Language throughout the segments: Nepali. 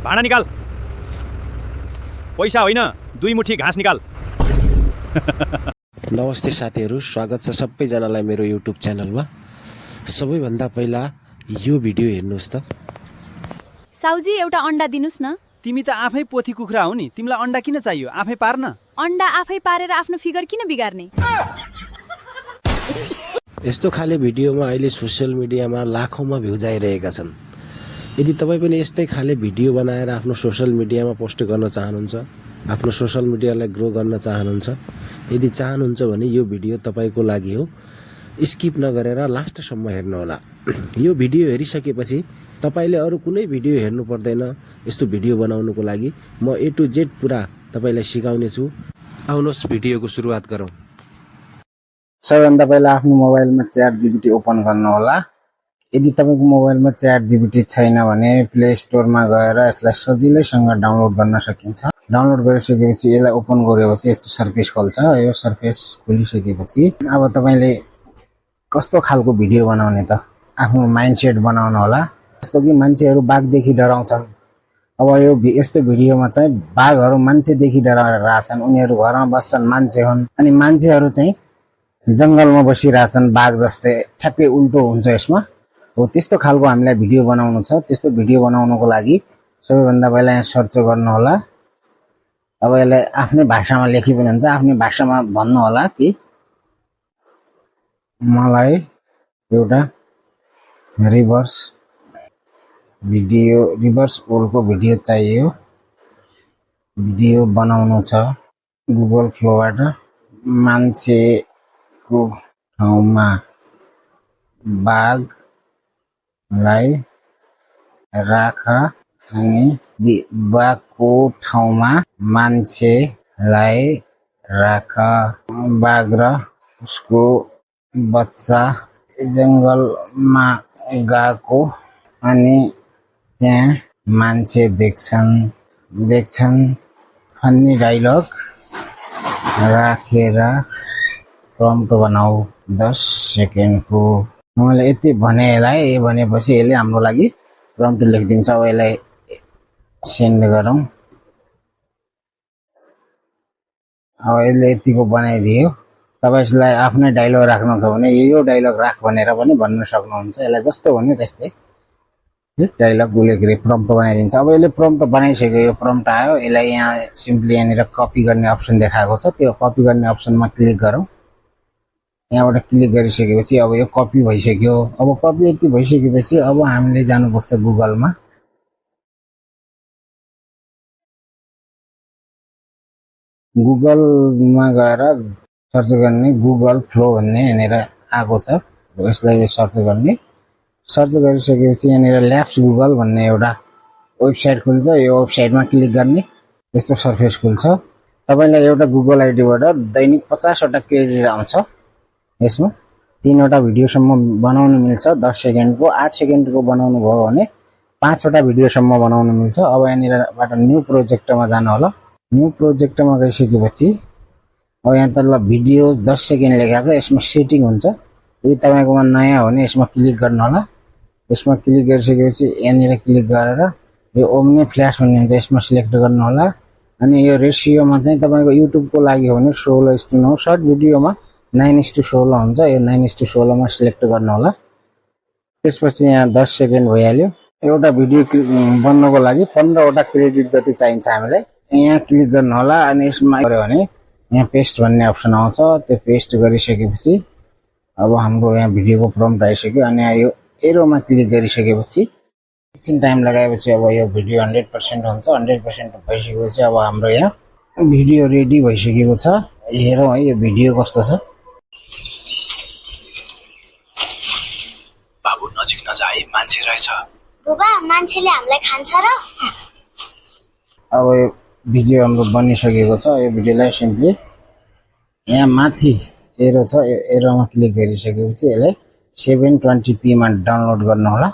भाँडा निकाल, पैसा होइन 2 मुठी घाँस निकाल। नमस्ते साथीहरू, स्वागत छ सबैजनालाई मेरो युट्युब च्यानलमा। सबैभन्दा पहिला यो भिडियो हेर्नुहोस् त। साउजी एउटा अन्डा दिनुस् न। तिमी त आफै पोथी कुखुरा हो नि, तिमीलाई अन्डा किन चाहियो? आफै पार्न। अन्डा आफै पारेर आफ्नो फिगर किन बिगार्ने? यस्तो खाले भिडियोमा अहिले सोसियल मिडियामा लाखौंमा भ्युज आइरहेका छन्। यदि तपाईँ पनि यस्तै खाले भिडियो बनाएर आफ्नो सोसियल मिडियामा पोस्ट गर्न चाहनुहुन्छ, आफ्नो सोसियल मिडियालाई ग्रो गर्न चाहनुहुन्छ, यदि चाहनुहुन्छ भने यो भिडियो तपाईँको लागि हो। स्किप नगरेर लास्टसम्म हेर्नुहोला। यो भिडियो हेरिसकेपछि तपाईँले अरू कुनै भिडियो हेर्नु पर्दैन। यस्तो भिडियो बनाउनुको लागि म A to Z पुरा तपाईँलाई सिकाउने छु। आउनुहोस् भिडियोको सुरुवात गरौँ। सबैभन्दा पहिला आफ्नो मोबाइलमा ChatGPT ओपन गर्नुहोला। यदि तपाईँको मोबाइलमा ChatGPT छैन भने प्ले स्टोरमा गएर यसलाई सजिलैसँग डाउनलोड गर्न सकिन्छ। डाउनलोड गरिसकेपछि यसलाई ओपन गरेपछि यस्तो सर्फेस खोल्छ। यो सर्फेस खोलिसकेपछि अब तपाईँले कस्तो खालको भिडियो बनाउने त आफ्नो माइन्डसेट बनाउनु होला। जस्तो कि मान्छेहरू बाघदेखि डराउँछन्। अब यो यस्तो भिडियोमा चाहिँ बाघहरू मान्छेदेखि डराइरहेछन्। उनीहरू घरमा बस्छन्, मान्छे हुन्, अनि मान्छेहरू चाहिँ जङ्गलमा बसिरहेछन् बाघ जस्तै। ठ्याक्कै उल्टो हुन्छ यसमा। हो त्यस्तो खालको हामीलाई भिडियो बनाउनु छ। त्यस्तो भिडियो बनाउनुको लागि सबैभन्दा पहिला यहाँ सर्च गर्नु होला। अब यसलाई आफ्नै भाषामा लेखि पनि हुन्छ। आफ्नै भाषामा भन्नु होला कि मलाई एउटा रिभर्स ओलको भिडियो चाहियो। भिडियो बनाउनु छ गुगल फ्लोबाट। मान्छेको ठाउँमा बाघलाई राख अनि बाघको ठाउँमा मान्छेलाई राख। बाघ र उसको बच्चा जङ्गलमा गएको अनि त्यहाँ मान्छे देख्छन्। फन्नी डाइलग राखेर प्रम्प्ट बनाऊ 10 सेकेन्डको। मैले यति भने यसलाई। यो भनेपछि यसले हाम्रो लागि प्रम्प्ट लेखिदिन्छ। अब यसलाई सेन्ड गरौँ। अब यसले यतिको बनाइदियो। तपाईलाई आफ्नै डाइलग राख्नु छ भने यो डाइलग राख भनेर पनि भन्न सक्नुहुन्छ। यसलाई जस्तो भन्यो त्यस्तै डाइलग लेखेर प्रम्प्ट बनाइदिन्छ। अब यसले प्रम्प्ट बनाइसक्यो। यो प्रम्प्ट आयो। यसलाई यहाँ सिम्पली यहाँनिर कपी गर्ने अप्सन देखाएको छ। त्यो कपी गर्ने अप्सनमा क्लिक गरौँ। यहाँबाट क्लिक गरिसकेपछि अब यो कपी भइसक्यो। अब कपी यति भइसकेपछि अब हामीले जानुपर्छ गुगलमा। गुगलमा गएर सर्च गर्ने गुगल फ्लो भन्ने यहाँनिर आएको छ। यसलाई सर्च गर्ने। सर्च गरिसकेपछि यहाँनिर ल्याब्स गुगल भन्ने एउटा वेबसाइट खुल्छ। यो वेबसाइटमा क्लिक गर्ने। यस्तो सर्फेस खुल्छ। तपाईँलाई एउटा गुगल आइडीबाट दैनिक 50 वटा क्रेडिट आउँछ। यसमा 3 वटा भिडियोसम्म बनाउनु मिल्छ। 10 सेकेन्डको 8 सेकेन्डको बनाउनु भयो भने 5 वटा भिडियोसम्म बनाउनु मिल्छ। अब यहाँनिरबाट न्यू प्रोजेक्टमा जानु होला। न्यू प्रोजेक्टमा गइसकेपछि अब यहाँ तल भिडियो 10 सेकेन्ड लेखेको छ। यसमा सेटिङ हुन्छ। यदि तपाईँकोमा नयाँ हो भने यसमा क्लिक गर्नु होला। यसमा क्लिक गरिसकेपछि यहाँनिर क्लिक गरेर यो ओम्नी फ्ल्यास भन्ने हुन्छ, यसमा सिलेक्ट गर्नु होला। अनि यो रेसियोमा चाहिँ तपाईँको युट्युबको लागि हो भने 16:9, सर्ट भिडियोमा 9:16 हुन्छ। यो 9:16 मा सिलेक्ट गर्नु होला। त्यसपछि यहाँ 10 सेकेन्ड भइहाल्यो। एउटा भिडियो बन्नको लागि 15 वटा क्रेडिट जति चाहिन्छ हामीलाई। यहाँ क्लिक गर्नु होला। अनि यसमा गऱ्यो भने यहाँ पेस्ट भन्ने अप्सन आउँछ। त्यो पेस्ट गरिसकेपछि अब हाम्रो यहाँ भिडियोको प्रम्प्ट आइसक्यो। अनि यो एरोमा क्लिक गरिसकेपछि एकछिन टाइम लगाएपछि अब यो भिडियो 100% हुन्छ। 100% भइसकेपछि अब हाम्रो यहाँ भिडियो रेडी भइसकेको छ। हेरौँ है यो भिडियो कस्तो छ। बाबु नजिक नजाई, मान्छे रहेछ। बुबा मान्छेले हामीलाई खान्छ र? अब यो भिडियो हाम्रो बनिसकेको छ। यो भिडियोलाई सिम्पली यहाँ माथि एरो छ। यो एरोमा क्लिक गरिसकेपछि यसलाई 720p मा डाउनलोड गर्नु होला।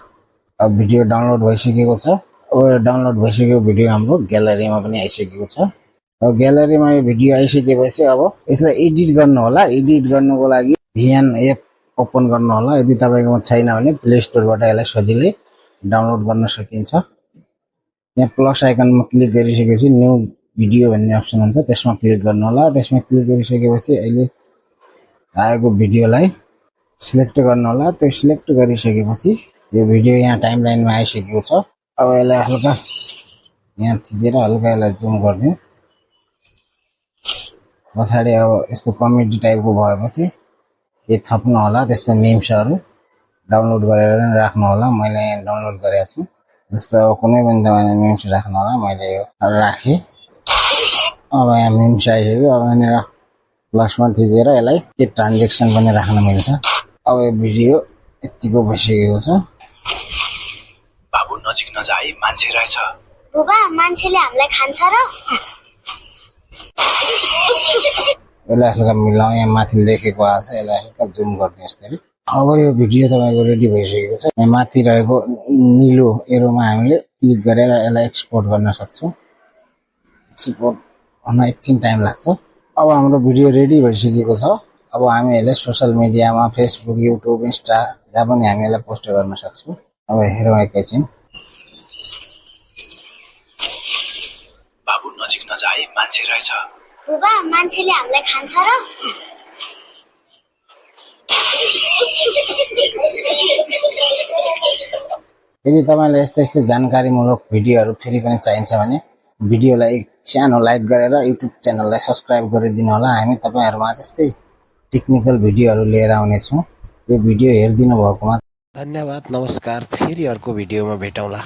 अब भिडियो डाउनलोड भइसकेको छ। अब डाउनलोड भइसकेको भिडियो हाम्रो ग्यालरीमा पनि आइसकेको छ। अब ग्यालरीमा यो भिडियो आइसकेपछि अब यसलाई एडिट गर्नु होला। एडिट गर्नुको लागि VN एप ओपन गर्नु होला। यदि तपाईकोमा छैन भने प्ले स्टोरबाट यसलाई सजिलै डाउनलोड गर्न सकिन्छ। यहाँ प्लस आइकनमा क्लिक गरिसकेपछि न्यू भिडियो भन्ने अप्सन हुन्छ, त्यसमा क्लिक गर्नु होला। त्यसमा क्लिक गरिसकेपछि अहिले आएको भिडियोलाई सिलेक्ट गर्नु होला। त्यो सिलेक्ट गरिसकेपछि यो भिडियो यहाँ टाइमलाइनमा आइसकेको छ। अब यसलाई हल्का यहाँ थिचेर हल्का यसलाई जुम गरिदिउँ। पछाडि अब यस्तो कमेडी टाइपको भएपछि के थप्नु होला, त्यस्तो मिम्सहरू डाउनलोड गरेर राख्नु होला। मैले यहाँ डाउनलोड गरेको छु। जस्तो अब कुनै पनि तपाईँले मिम्स राख्नु होला, मैले यो राखेँ। अब यहाँ मिम्स आइसक्यो। अब यहाँनिर प्लसमा थिचेर यसलाई के ट्रान्जेक्सन पनि राख्न मिल्छ। अब यो भिडियो यतिको भइसकेको छ। बाबु नजिक नजा है, मान्छे रहेछ। बुबा मान्छेले हामीलाई खान्छ र यसलाई हल्का मिलाउँ। यहाँ माथि लेखेको आएको छ, यसलाई हल्का जुम गरिदिउँ यसरी। अब यो भिडियो तपाईँको रेडी भइसकेको छ। यहाँ माथि रहेको निलो एरोमा हामीले क्लिक गरेर यसलाई एक्सपोर्ट गर्न सक्छौँ। एक्सपोर्ट हुन एकछिन टाइम लाग्छ। अब हाम्रो भिडियो रेडी भइसकेको छ। अब हामी यसलाई सोसियल मिडियामा फेसबुक, युट्युब, इन्स्टा जहाँ पनि हामी यसलाई पोस्ट गर्न सक्छौँ। अब हेरौँ एकैछिन। बाबु नजिक नजा है, मान्छे रहेछ। बुबा मान्छेले हामीलाई खान्छ र यदि तपाईँलाई यस्तै जानकारीमूलक भिडियोहरू फेरि पनि चाहिन्छ भने भिडियोलाई एक सानो लाइक गरेर युट्युब च्यानललाई सब्सक्राइब गरिदिनु होला। हामी तपाईँहरूमा त्यस्तै टेक्निकल भिडियोहरू लिएर आउनेछौँ। यो भिडियो हेरिदिनु भएकोमा धन्यवाद। नमस्कार। फेरि अर्को भिडियोमा भेटौँला।